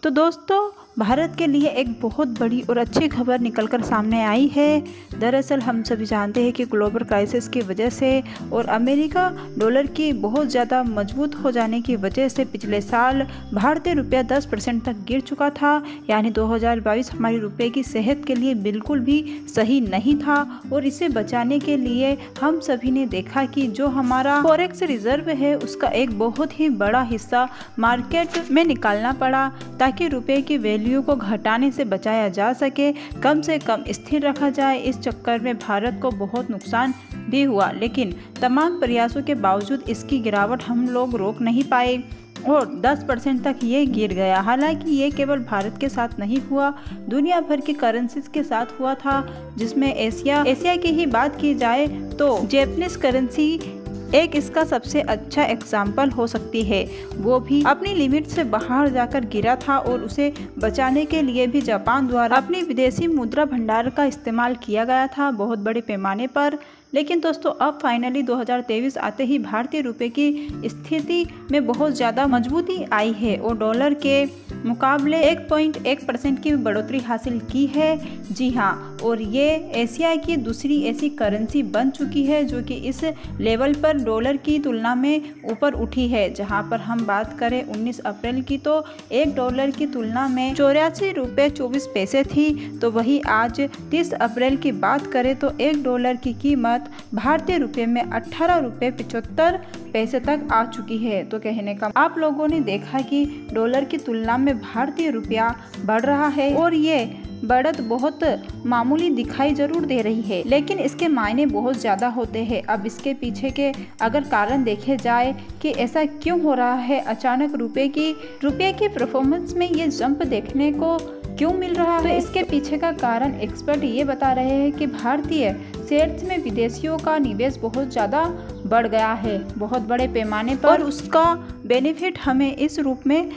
तो दोस्तों, भारत के लिए एक बहुत बड़ी और अच्छी खबर निकलकर सामने आई है। दरअसल हम सभी जानते हैं कि ग्लोबल क्राइसिस की वजह से और अमेरिका डॉलर की बहुत ज़्यादा मजबूत हो जाने की वजह से पिछले साल भारतीय रुपया 10% तक गिर चुका था। यानी 2022 हमारी रुपये की सेहत के लिए बिल्कुल भी सही नहीं था और इसे बचाने के लिए हम सभी ने देखा कि जो हमारा फॉरेक्स रिजर्व है उसका एक बहुत ही बड़ा हिस्सा मार्केट में निकालना पड़ा ताकि रुपये की वैल्यू को घटाने से बचाया जा सके, कम से कम स्थिर रखा जाए। इस चक्कर में भारत को बहुत नुकसान भी हुआ, लेकिन तमाम प्रयासों के बावजूद इसकी गिरावट हम लोग रोक नहीं पाए और 10% तक ये गिर गया। हालांकि ये केवल भारत के साथ नहीं हुआ, दुनिया भर की करेंसीज के साथ हुआ था, जिसमें एशिया की ही बात की जाए तो जापानीज करेंसी एक इसका सबसे अच्छा एग्जाम्पल हो सकती है। वो भी अपनी लिमिट से बाहर जाकर गिरा था और उसे बचाने के लिए भी जापान द्वारा अपनी विदेशी मुद्रा भंडार का इस्तेमाल किया गया था बहुत बड़े पैमाने पर। लेकिन दोस्तों, अब फाइनली 2023 आते ही भारतीय रुपये की स्थिति में बहुत ज़्यादा मजबूती आई है और डॉलर के मुकाबले 1.1% की बढ़ोतरी हासिल की है। जी हाँ, और ये एशिया की दूसरी ऐसी करेंसी बन चुकी है जो कि इस लेवल पर डॉलर की तुलना में ऊपर उठी है। जहां पर हम बात करें 19 अप्रैल की तो $1 की तुलना में 84 रुपये 24 पैसे थी, तो वही आज 30 अप्रैल की बात करें तो $1 की कीमत भारतीय रुपये में 18 रुपये 75 पैसे तक आ चुकी है। तो कहने का आप लोगों ने देखा कि डॉलर की तुलना में भारतीय रुपया बढ़ रहा है और ये बढ़त बहुत मामूली दिखाई जरूर दे रही है, लेकिन इसके मायने बहुत ज़्यादा होते हैं। अब इसके पीछे के अगर कारण देखे जाए कि ऐसा क्यों हो रहा है, अचानक रुपये की परफॉर्मेंस में ये जंप देखने को क्यों मिल रहा है, इसके पीछे का कारण एक्सपर्ट ये बता रहे हैं कि भारतीय शेयर्स में विदेशियों का निवेश बहुत ज़्यादा बढ़ गया है बहुत बड़े पैमाने पर और उसका बेनिफिट हमें इस रूप में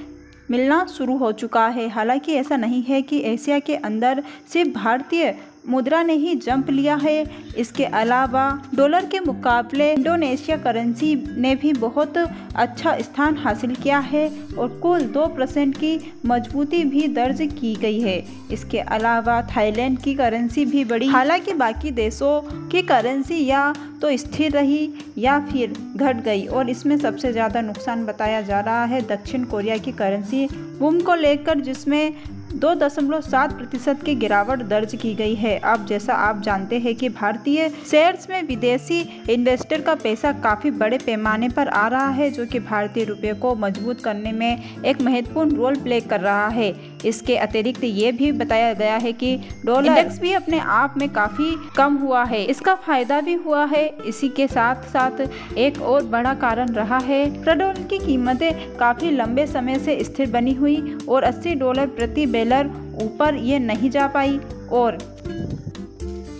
मिलना शुरू हो चुका है। हालांकि ऐसा नहीं है कि एशिया के अंदर सिर्फ भारतीय मुद्रा ने ही जंप लिया है, इसके अलावा डॉलर के मुकाबले इंडोनेशिया करेंसी ने भी बहुत अच्छा स्थान हासिल किया है और कुल 2% की मजबूती भी दर्ज की गई है। इसके अलावा थाईलैंड की करेंसी भी बढ़ी। हालांकि बाकी देशों की करेंसी या तो स्थिर रही या फिर घट गई और इसमें सबसे ज़्यादा नुकसान बताया जा रहा है दक्षिण कोरिया की करेंसी वूम को लेकर, जिसमें 2.7% की गिरावट दर्ज की गई है। अब जैसा आप जानते हैं कि भारतीय शेयर्स में विदेशी इन्वेस्टर का पैसा काफ़ी बड़े पैमाने पर आ रहा है, जो कि भारतीय रुपये को मजबूत करने में एक महत्वपूर्ण रोल प्ले कर रहा है। इसके अतिरिक्त ये भी बताया गया है कि डॉलर इंडेक्स भी अपने आप में काफ़ी कम हुआ है, इसका फायदा भी हुआ है। इसी के साथ साथ एक और बड़ा कारण रहा है डॉलर की कीमतें काफ़ी लंबे समय से स्थिर बनी हुई और $80 प्रति बेलर ऊपर ये नहीं जा पाई और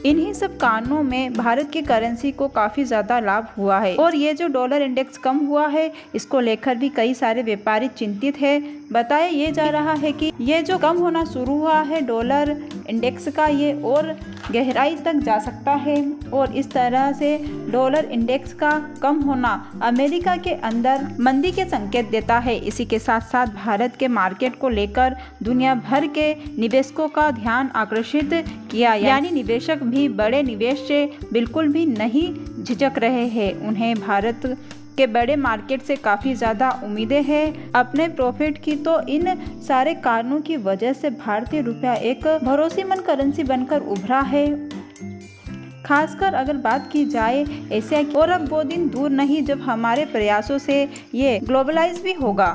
इन्हीं सब कारणों में भारत की करेंसी को काफ़ी ज़्यादा लाभ हुआ है। और ये जो डॉलर इंडेक्स कम हुआ है इसको लेकर भी कई सारे व्यापारी चिंतित है। बताया ये जा रहा है कि ये जो कम होना शुरू हुआ है डॉलर इंडेक्स का, ये और गहराई तक जा सकता है और इस तरह से डॉलर इंडेक्स का कम होना अमेरिका के अंदर मंदी के संकेत देता है। इसी के साथ साथ भारत के मार्केट को लेकर दुनिया भर के निवेशकों का ध्यान आकर्षित किया, यानी निवेशक भी बड़े निवेश से बिल्कुल भी नहीं झिझक रहे हैं। उन्हें भारत के बड़े मार्केट से काफ़ी ज़्यादा उम्मीदें हैं अपने प्रॉफिट की। तो इन सारे कारणों की वजह से भारतीय रुपया एक भरोसेमंद करेंसी बनकर उभरा है। खासकर अगर बात की जाए एशिया की, और अब वो दिन दूर नहीं जब हमारे प्रयासों से ये ग्लोबलाइज भी होगा।